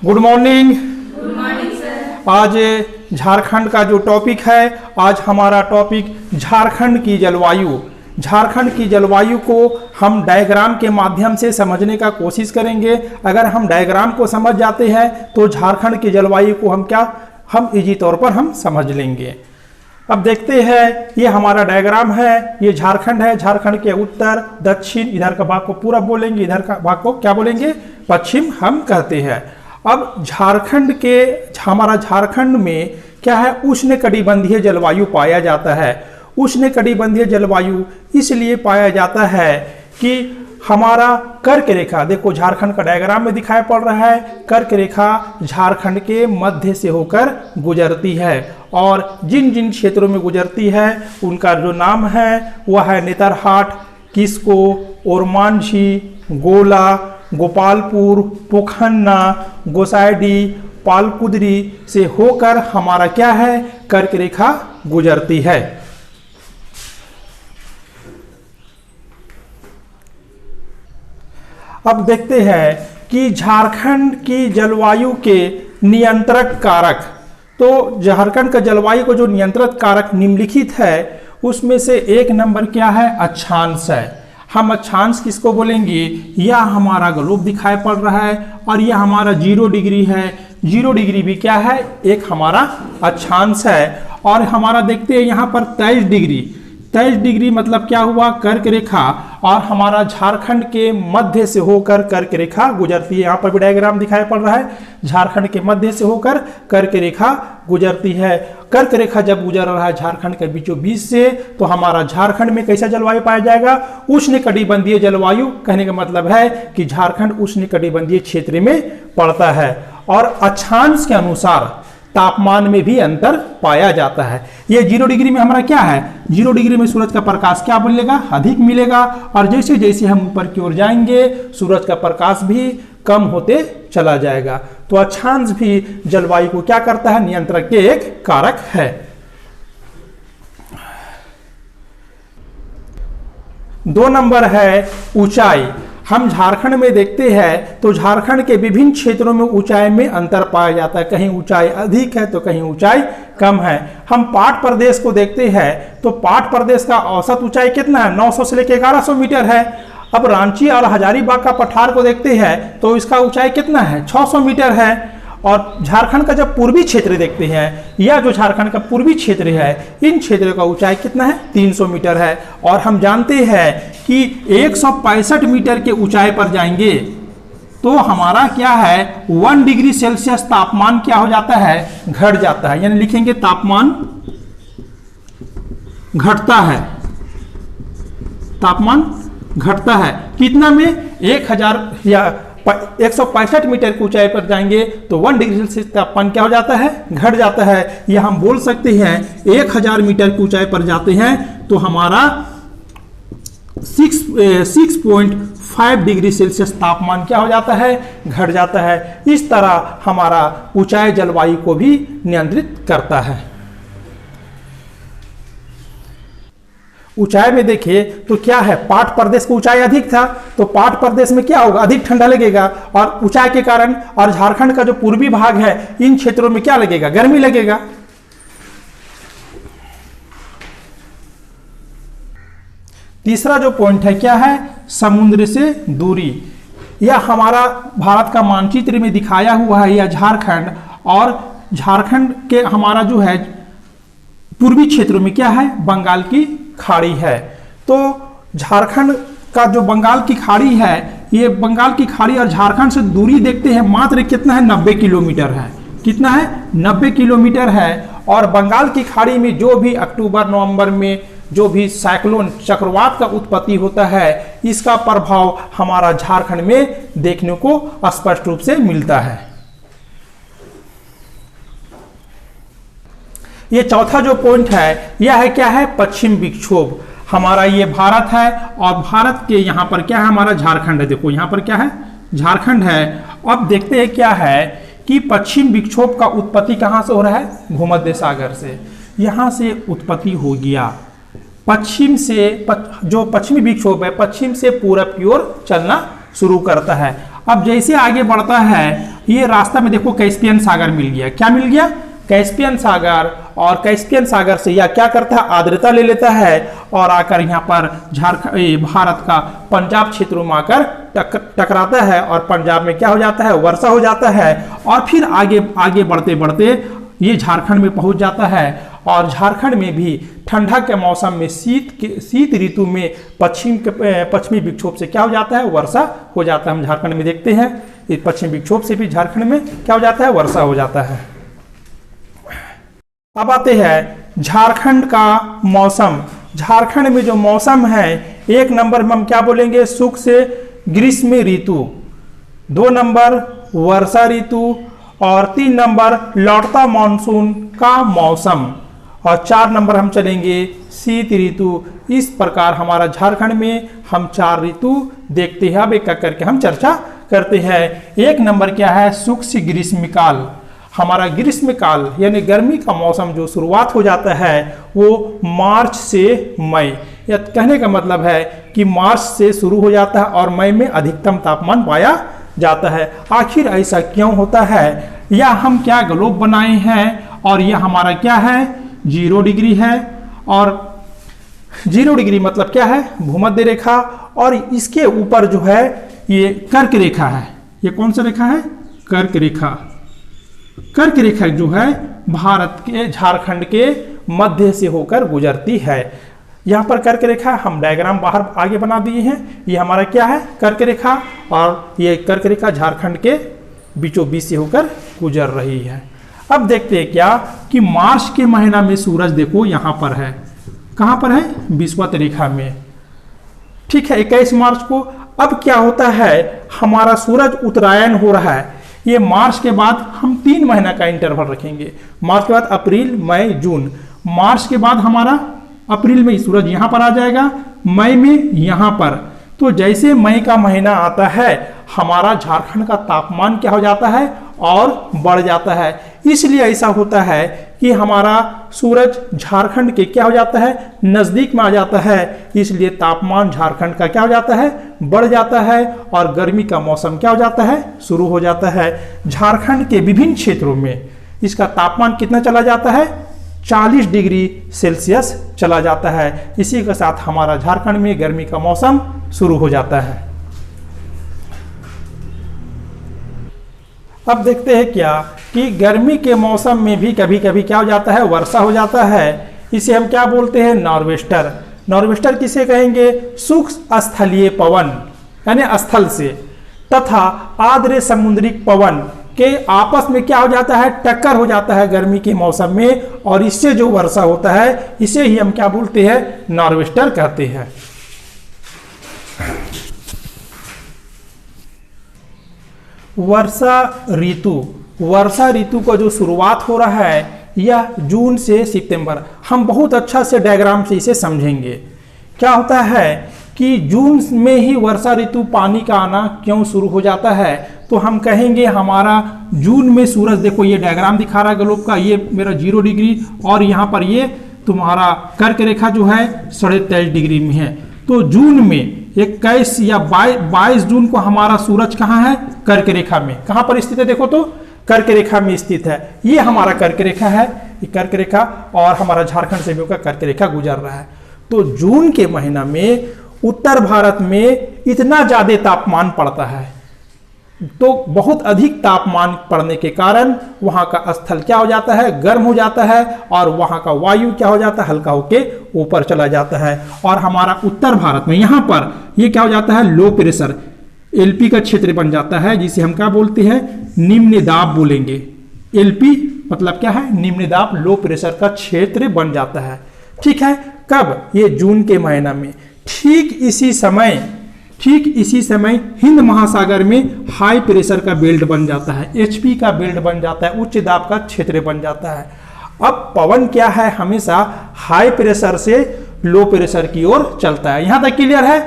Good morning. Good morning sir. आज झारखंड का जो टॉपिक है, आज हमारा टॉपिक झारखंड की जलवायु। झारखंड की जलवायु को हम डायग्राम के माध्यम से समझने का कोशिश करेंगे। अगर हम डायग्राम को समझ जाते हैं तो झारखंड की जलवायु को हम इजी तौर पर हम समझ लेंगे। अब देखते हैं, ये हमारा डायग्राम है, ये झारखंड है। झारखंड के उत्तर दक्षिण, इधर का भाग को पूरब बोलेंगे, इधर का भाग को क्या बोलेंगे, पश्चिम हम कहते हैं। अब हमारा झारखंड में क्या है, उष्णकटिबंधीय जलवायु पाया जाता है। उष्णकटिबंधीय जलवायु इसलिए पाया जाता है कि हमारा कर्क रेखा, देखो झारखंड का डायग्राम में दिखाई पड़ रहा है, कर्क रेखा झारखंड के मध्य से होकर गुजरती है और जिन जिन क्षेत्रों में गुजरती है उनका जो नाम है वह है नेतरहाट, किस्को, ओरमांझी, गोला, गोपालपुर, पोखन्ना, गोसाइडी, पालकुदरी से होकर हमारा क्या है, कर्क रेखा गुजरती है। अब देखते हैं कि झारखंड की जलवायु के नियंत्रक कारक। तो झारखंड का जलवायु को जो नियंत्रित कारक निम्नलिखित है उसमें से एक नंबर क्या है, अक्षांश है। हम अक्षांश किसको बोलेंगे, यह हमारा ग्लोब दिखाई पड़ रहा है और यह हमारा 0 डिग्री है। 0 डिग्री भी क्या है, एक हमारा अक्षांश है। और हमारा देखते हैं यहाँ पर 23 डिग्री। 23 डिग्री मतलब क्या हुआ, कर्क रेखा, और हमारा झारखंड के मध्य से होकर कर्क रेखा गुजरती है। यहाँ पर भी डायग्राम दिखाई पड़ रहा है, झारखंड के मध्य से होकर कर्क रेखा गुजरती है। कर्क रेखा जब गुजर रहा है झारखंड के बीचों बीच से, तो हमारा झारखंड में कैसा जलवायु पाया जाएगा, उष्णकटिबंधीय जलवायु। कहने का मतलब है कि झारखंड उष्णकटिबंधीय क्षेत्र में पड़ता है। और अक्षांश के अनुसार तापमान में भी अंतर पाया जाता है। ये 0 डिग्री में हमारा क्या है, 0 डिग्री में सूरज का प्रकाश क्या मिलेगा, अधिक मिलेगा, और जैसे जैसे हम ऊपर की ओर जाएंगे सूरज का प्रकाश भी कम होते चला जाएगा। तो अक्षांश भी जलवायु को क्या करता है, नियंत्रक के एक कारक है। 2 नंबर है ऊंचाई। हम झारखंड में देखते हैं तो झारखंड के विभिन्न क्षेत्रों में ऊंचाई में अंतर पाया जाता है। कहीं ऊंचाई अधिक है तो कहीं ऊंचाई कम है। हम पाट प्रदेश को देखते हैं तो पाट प्रदेश का औसत ऊंचाई कितना है, 900 से लेकर 1100 मीटर है। अब रांची और हजारीबाग का पठार को देखते हैं तो इसका ऊंचाई कितना है, 600 मीटर है। और झारखंड का जब पूर्वी क्षेत्र देखते हैं, या जो झारखंड का पूर्वी क्षेत्र है, इन क्षेत्रों का ऊंचाई कितना है, 300 मीटर है। और हम जानते हैं कि 165 मीटर के ऊंचाई पर जाएंगे तो हमारा क्या है, 1 डिग्री सेल्सियस तापमान क्या हो जाता है, घट जाता है। यानी लिखेंगे तापमान घटता है, तापमान घटता है। कितना में, 1000 या 165 मीटर की ऊंचाई पर जाएंगे तो 1 डिग्री सेल्सियस तापमान क्या हो जाता है, घट जाता है। यह हम बोल सकते हैं 1000 मीटर की ऊंचाई पर जाते हैं तो हमारा 6.5 डिग्री सेल्सियस तापमान क्या हो जाता है, घट जाता है। इस तरह हमारा ऊंचाई जलवायु को भी नियंत्रित करता है। ऊंचाई में देखिए तो क्या है, पाट प्रदेश को ऊंचाई अधिक था तो पाट प्रदेश में क्या होगा, अधिक ठंडा लगेगा, और ऊंचाई के कारण, और झारखंड का जो पूर्वी भाग है इन क्षेत्रों में क्या लगेगा, गर्मी लगेगा। तीसरा जो पॉइंट है क्या है, समुद्र से दूरी। यह हमारा भारत का मानचित्र में दिखाया हुआ है, यह झारखंड, और झारखंड के हमारा जो है पूर्वी क्षेत्रों में क्या है, बंगाल की खाड़ी है। तो झारखंड का जो बंगाल की खाड़ी है, ये बंगाल की खाड़ी और झारखंड से दूरी देखते हैं मात्र कितना है, 90 किलोमीटर है। कितना है, 90 किलोमीटर है। और बंगाल की खाड़ी में जो भी अक्टूबर नवंबर में जो भी साइक्लोन चक्रवात का उत्पत्ति होता है, इसका प्रभाव हमारा झारखंड में देखने को स्पष्ट रूप से मिलता है। ये चौथा जो पॉइंट है यह है क्या है, पश्चिम विक्षोभ। हमारा ये भारत है और भारत के यहाँ पर क्या है, हमारा झारखंड है। देखो यहाँ पर क्या है, झारखंड है। अब देखते हैं क्या है कि पश्चिम विक्षोभ का उत्पत्ति कहाँ से हो रहा है, भूमध्य सागर से। यहाँ से उत्पत्ति हो गया, पश्चिम से जो पश्चिमी विक्षोभ है पश्चिम से पूरब की ओर चलना शुरू करता है। अब जैसे आगे बढ़ता है, ये रास्ता में देखो कैस्पियन सागर मिल गया। क्या मिल गया? कैस्पियन सागर। और कैस्पियन सागर से यह क्या करता है? आर्द्रता ले लेता है और आकर यहाँ पर भारत का पंजाब क्षेत्रों में आकर टकराता है और पंजाब में क्या हो जाता है? वर्षा हो जाता है। और फिर आगे आगे बढ़ते बढ़ते ये झारखंड में पहुंच जाता है और झारखंड में भी ठंडा के मौसम में शीत ऋतु में पश्चिमी विक्षोभ से क्या हो जाता है? वर्षा हो जाता है। हम झारखंड में देखते हैं इस पश्चिमी विक्षोभ से भी झारखंड में क्या हो जाता है? वर्षा हो जाता है। अब आते हैं झारखंड का मौसम। झारखंड में जो मौसम है, एक नंबर में हम क्या बोलेंगे? शुष्क से ग्रीष्म ऋतु, 2 नंबर वर्षा ऋतु और 3 नंबर लौटता मानसून का मौसम और 4 नंबर हम चलेंगे शीत ऋतु। इस प्रकार हमारा झारखंड में हम 4 ऋतु देखते हैं। अब एक एक करके हम चर्चा करते हैं। एक नंबर क्या है? शुष्क ग्रीष्मकाल। हमारा ग्रीष्मकाल यानी गर्मी का मौसम जो शुरुआत हो जाता है वो मार्च से मई। यह कहने का मतलब है कि मार्च से शुरू हो जाता है और मई में अधिकतम तापमान पाया जाता है। आखिर ऐसा क्यों होता है? या हम क्या ग्लोब बनाए हैं और यह हमारा क्या है? 0 डिग्री है। और 0 डिग्री मतलब क्या है? भूमध्य रेखा। और इसके ऊपर जो है ये कर्क रेखा है। ये कौन सा रेखा है? कर्क रेखा। कर्क रेखा जो है भारत के झारखंड के मध्य से होकर गुजरती है। यहाँ पर कर्क रेखा हम डायग्राम बाहर आगे बना दिए हैं। ये हमारा क्या है? कर्क रेखा। और ये कर्क रेखा झारखंड के बीचों बीच से होकर गुजर रही है। अब देखते हैं क्या कि मार्च के महीना में सूरज देखो यहाँ पर है। कहाँ पर है? विषुवत रेखा में। ठीक है, 21 मार्च को। अब क्या होता है? हमारा सूरज उत्तरायण हो रहा है। ये मार्च के बाद हम 3 महीना का इंटरवल रखेंगे। मार्च के बाद अप्रैल, मई, जून। मार्च के बाद हमारा अप्रैल में सूरज यहाँ पर आ जाएगा, मई में यहाँ पर। तो जैसे मई का महीना आता है हमारा झारखंड का तापमान क्या हो जाता है? और बढ़ जाता है। इसलिए ऐसा होता है कि हमारा सूरज झारखंड के क्या हो जाता है? नजदीक में आ जाता है। इसलिए तापमान झारखंड का क्या हो जाता है? बढ़ जाता है और गर्मी का मौसम क्या हो जाता है? शुरू हो जाता है। झारखंड के विभिन्न क्षेत्रों में इसका तापमान कितना चला जाता है? 40 डिग्री सेल्सियस चला जाता है। इसी के साथ हमारा झारखंड में गर्मी का मौसम शुरू हो जाता है। अब देखते हैं क्या कि गर्मी के मौसम में भी कभी कभी क्या हो जाता है? वर्षा हो जाता है। इसे हम क्या बोलते हैं? नॉर्वेस्टर। नॉर्वेस्टर किसे कहेंगे? शुष्क स्थलीय पवन यानी स्थल से तथा आर्द्र समुद्रिक पवन के आपस में क्या हो जाता है? टक्कर हो जाता है गर्मी के मौसम में और इससे जो वर्षा होता है इसे ही हम क्या बोलते हैं? नॉर्वेस्टर कहते हैं। वर्षा ऋतु। वर्षा ऋतु का जो शुरुआत हो रहा है यह जून से सितंबर। हम बहुत अच्छा से डायग्राम से इसे समझेंगे। क्या होता है कि जून में ही वर्षा ऋतु पानी का आना क्यों शुरू हो जाता है? तो हम कहेंगे हमारा जून में सूरज देखो, ये डायग्राम दिखा रहा है ग्लोब का, ये मेरा 0 डिग्री और यहाँ पर ये तुम्हारा कर्क रेखा जो है 23.5 डिग्री में है। तो जून में 21 या 22 जून को हमारा सूरज कहाँ है? कर्क रेखा में। कहाँ पर स्थित है? देखो तो कर्क रेखा में स्थित है। ये हमारा कर्क रेखा है, ये कर्क रेखा और हमारा झारखंड से भी होकर कर्क रेखा गुजर रहा है। तो जून के महीना में उत्तर भारत में इतना ज्यादा तापमान पड़ता है, तो बहुत अधिक तापमान पड़ने के कारण वहां का स्थल क्या हो जाता है? गर्म हो जाता है और वहां का वायु क्या हो जाता है? हल्का होके ऊपर चला जाता है। और हमारा उत्तर भारत में यहाँ पर ये क्या हो जाता है? लो प्रेशर एलपी का क्षेत्र बन जाता है, जिसे हम क्या बोलते हैं? निम्न दाब बोलेंगे। एलपी मतलब क्या है? निम्न दाब, लो प्रेशर का क्षेत्र बन जाता है। ठीक है, कब? ये जून के महीना में। ठीक इसी समय हिंद महासागर में हाई प्रेशर का बेल्ट बन जाता है, एचपी का बेल्ट बन जाता है, उच्च दाब का क्षेत्र बन जाता है। अब पवन क्या है? हमेशा हाई प्रेशर से लो प्रेशर की ओर चलता है। यहां तक क्लियर है?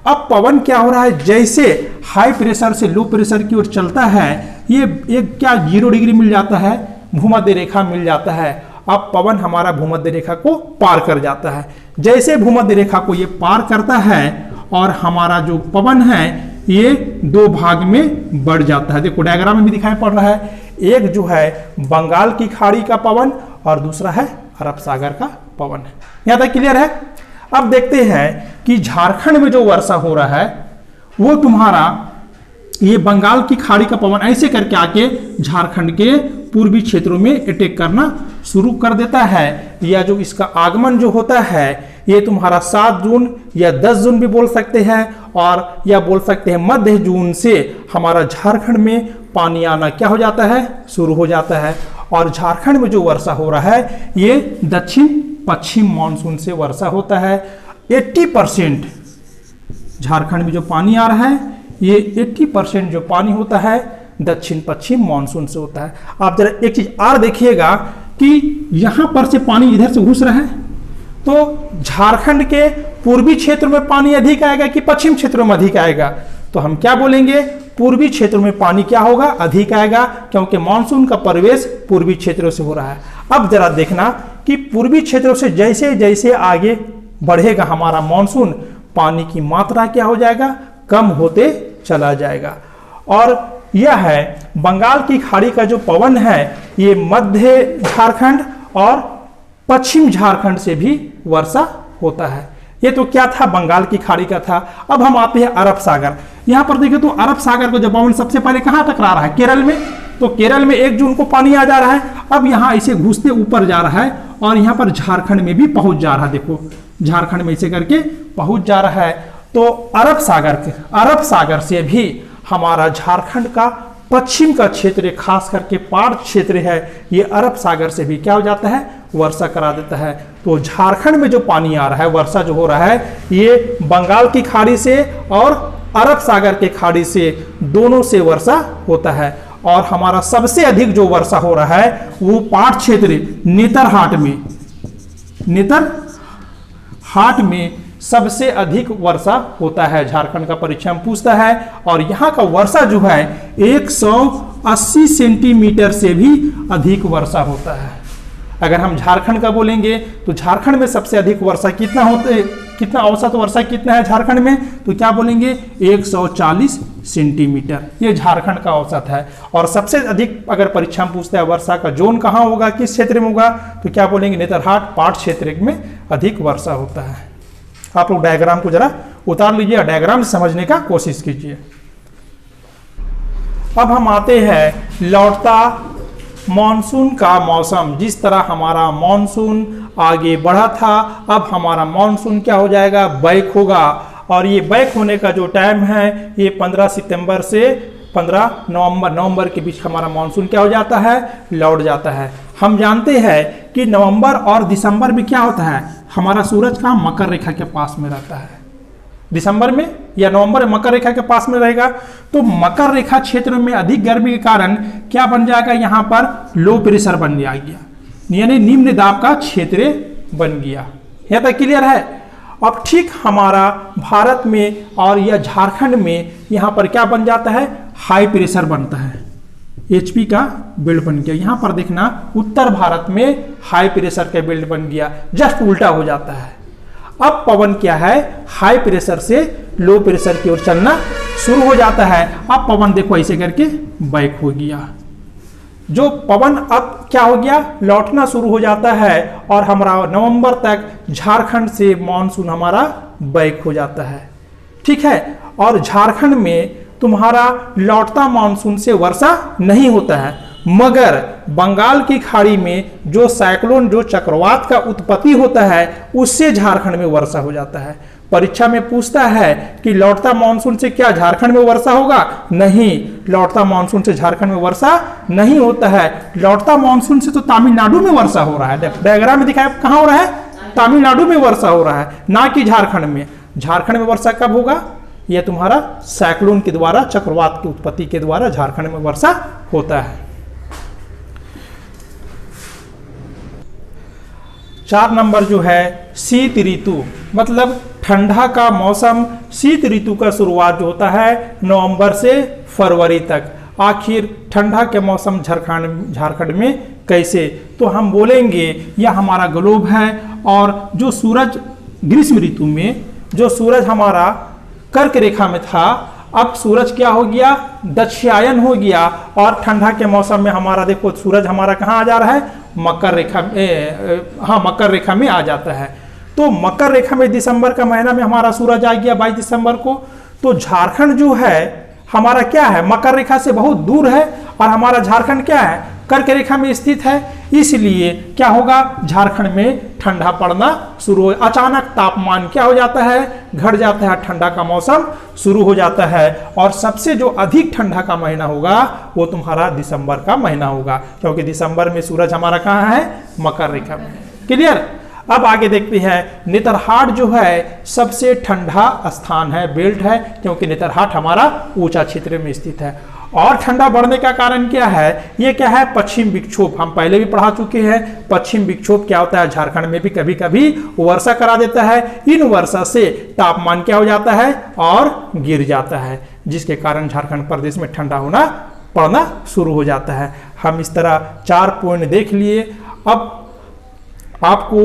अब पवन क्या हो रहा है? जैसे हाई प्रेशर से लो प्रेशर की ओर चलता है, ये एक क्या 0 डिग्री मिल जाता है, भूमध्य रेखा मिल जाता है। अब पवन हमारा भूमध्य रेखा को पार कर जाता है। जैसे भूमध्य रेखा को ये पार करता है और हमारा जो पवन है ये दो भाग में बढ़ जाता है। देखो डायग्राम में भी दिखाई पड़ रहा है, एक जो है बंगाल की खाड़ी का पवन और दूसरा है अरब सागर का पवन। यहाँ तक क्लियर है। अब देखते हैं कि झारखंड में जो वर्षा हो रहा है वो तुम्हारा ये बंगाल की खाड़ी का पवन ऐसे करके आके झारखंड के पूर्वी क्षेत्रों में अटैक करना शुरू कर देता है। या जो इसका आगमन जो होता है ये तुम्हारा 7 जून या 10 जून भी बोल सकते हैं, और या बोल सकते हैं मध्य जून से हमारा झारखंड में पानी आना क्या हो जाता है, शुरू हो जाता है। और झारखंड में जो वर्षा हो रहा है ये दक्षिण पश्चिम मानसून से वर्षा होता है। 80% झारखंड में जो पानी आ रहा है ये 80% जो पानी होता है दक्षिण पश्चिम मानसून से होता है। आप जरा एक चीज और देखिएगा कि यहां पर से पानी इधर से घुस रहा है, तो झारखंड के पूर्वी क्षेत्र में पानी अधिक आएगा कि पश्चिम क्षेत्रों में अधिक आएगा? तो हम क्या बोलेंगे, पूर्वी क्षेत्रों में पानी क्या होगा, अधिक आएगा, क्योंकि मानसून का प्रवेश पूर्वी क्षेत्रों से हो रहा है। अब जरा देखना कि पूर्वी क्षेत्रों से जैसे जैसे आगे बढ़ेगा हमारा मानसून, पानी की मात्रा क्या हो जाएगा, कम होते चला जाएगा। और यह है बंगाल की खाड़ी का जो पवन है ये मध्य झारखंड और पश्चिम झारखंड से भी वर्षा होता है। ये तो क्या था, बंगाल की खाड़ी का था। अब हम आते हैं अरब सागर। यहाँ पर देखें तो अरब सागर को जब पवन सबसे पहले कहाँ टकरा रहा है, केरल में। तो केरल में 1 जून को पानी आ जा रहा है। अब यहाँ ऐसे घुसते ऊपर जा रहा है और यहाँ पर झारखंड में भी पहुंच जा रहा है। देखो झारखंड में ऐसे करके पहुंच जा रहा है। तो अरब सागर से भी हमारा झारखंड का पश्चिम का क्षेत्र, खास करके पार क्षेत्र है, ये अरब सागर से भी क्या हो जाता है, वर्षा करा देता है। तो झारखंड में जो पानी आ रहा है, वर्षा जो हो रहा है, ये बंगाल की खाड़ी से और अरब सागर के खाड़ी से, दोनों से वर्षा होता है। और हमारा सबसे अधिक जो वर्षा हो रहा है वो पाट क्षेत्र नेतरहाट में सबसे अधिक वर्षा होता है। झारखंड का परीक्षा में पूछता है। और यहाँ का वर्षा जो है 180 सेंटीमीटर से भी अधिक वर्षा होता है। अगर हम झारखंड का बोलेंगे तो झारखंड में सबसे अधिक वर्षा कितना औसत वर्षा कितना है झारखंड में, तो क्या बोलेंगे, 140 सेंटीमीटर, ये झारखंड का औसत है। और सबसे अधिक अगर परीक्षा में पूछता है वर्षा का जोन कहाँ होगा, किस क्षेत्र में होगा, तो क्या बोलेंगे, नेतरहाट पाट क्षेत्र में अधिक वर्षा होता है। आप लोग डायग्राम को जरा उतार लीजिए, डायग्राम समझने का कोशिश कीजिए। अब हम आते हैं लौटता मॉनसून का मौसम। जिस तरह हमारा मॉनसून आगे बढ़ा था, अब हमारा मॉनसून क्या हो जाएगा, बैक होगा। और ये बैक होने का जो टाइम है ये 15 सितंबर से 15 नवंबर के बीच हमारा मॉनसून क्या हो जाता है, लौट जाता है। हम जानते हैं कि नवंबर और दिसंबर में क्या होता है, हमारा सूरज का मकर रेखा के पास में रहता है। दिसंबर में या नवंबर में मकर रेखा के पास में रहेगा। तो मकर रेखा क्षेत्र में अधिक गर्मी के कारण क्या बन जाएगा, यहाँ पर लो प्रेशर बन जाएगा, यानी निम्न दाब का क्षेत्र बन गया। यहाँ तक क्लियर है। अब ठीक हमारा भारत में और या झारखंड में यहाँ पर क्या बन जाता है, हाई प्रेशर बनता है, HP का बेल्ट बन गया। यहाँ पर देखना उत्तर भारत में हाई प्रेशर का बेल्ट बन गया, जस्ट उल्टा हो जाता है। अब पवन क्या है, हाई प्रेशर से लो प्रेशर की ओर चलना शुरू हो जाता है। अब पवन देखो ऐसे करके बैक हो गया। जो पवन अब क्या हो गया, लौटना शुरू हो जाता है और हमारा नवंबर तक झारखंड से मॉनसून हमारा बैक हो जाता है। ठीक है। और झारखंड में तुम्हारा लौटता मानसून से वर्षा नहीं होता है, मगर बंगाल की खाड़ी में जो साइक्लोन, जो चक्रवात का उत्पत्ति होता है, उससे झारखंड में वर्षा हो जाता है। परीक्षा में पूछता है कि लौटता मानसून से क्या झारखंड में वर्षा होगा, नहीं, लौटता मानसून से झारखंड में वर्षा नहीं होता है। लौटता मानसून से तो तमिलनाडु में वर्षा हो रहा है। डायग्राम में दिखाया कहाँ हो रहा है, तमिलनाडु में वर्षा हो रहा है, ना कि झारखंड में। झारखंड में वर्षा कब होगा, यह तुम्हारा साइक्लोन के द्वारा, चक्रवात की उत्पत्ति के द्वारा झारखंड में वर्षा होता है। 4 नंबर जो है शीत ऋतु, मतलब ठंडा का मौसम। शीत ऋतु का शुरुआत जो होता है नवंबर से फरवरी तक। आखिर ठंडा के मौसम झारखंड में कैसे, तो हम बोलेंगे यह हमारा ग्लोब है। और जो सूरज ग्रीष्म ऋतु में, जो सूरज हमारा कर्क रेखा में था, अब सूरज क्या हो गया, दक्षिणायन हो गया, और ठंडा के मौसम में हमारा देखो सूरज हमारा कहाँ आ जा रहा है, मकर रेखा में, हाँ मकर रेखा में आ जाता है। तो मकर रेखा में दिसंबर का महीना में हमारा सूरज आ गया 22 दिसंबर को। तो झारखंड जो है हमारा क्या है, मकर रेखा से बहुत दूर है, और हमारा झारखंड क्या है, कर्क रेखा में स्थित है। इसलिए क्या होगा, झारखंड में ठंडा पड़ना शुरू हो, अचानक तापमान क्या हो जाता है, घट जाता है, ठंडा का मौसम शुरू हो जाता है। और सबसे जो अधिक ठंडा का महीना होगा वो तुम्हारा दिसंबर का महीना होगा, क्योंकि दिसंबर में सूरज हमारा कहाँ है, मकर रेखा में। क्लियर। अब आगे देखते हैं, नेतरहाट जो है सबसे ठंडा स्थान है, बेल्ट है, क्योंकि नेतरहाट हमारा ऊंचा क्षेत्र में स्थित है। और ठंडा बढ़ने का कारण क्या है, ये क्या है, पश्चिम विक्षोभ। हम पहले भी पढ़ा चुके हैं, पश्चिम विक्षोभ क्या होता है, झारखंड में भी कभी कभी वर्षा करा देता है। इन वर्षा से तापमान क्या हो जाता है, और गिर जाता है, जिसके कारण झारखंड प्रदेश में ठंडा होना पड़ना शुरू हो जाता है। हम इस तरह 4 पॉइंट देख लिए। अब आपको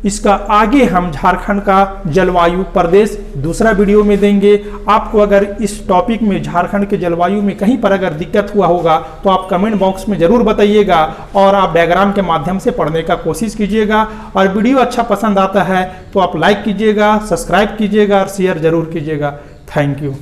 इसका आगे हम झारखंड का जलवायु प्रदेश दूसरा वीडियो में देंगे। आपको अगर इस टॉपिक में झारखंड के जलवायु में कहीं पर अगर दिक्कत हुआ होगा तो आप कमेंट बॉक्स में ज़रूर बताइएगा, और आप डायग्राम के माध्यम से पढ़ने का कोशिश कीजिएगा। और वीडियो अच्छा पसंद आता है तो आप लाइक कीजिएगा, सब्सक्राइब कीजिएगा और शेयर ज़रूर कीजिएगा। Thank you.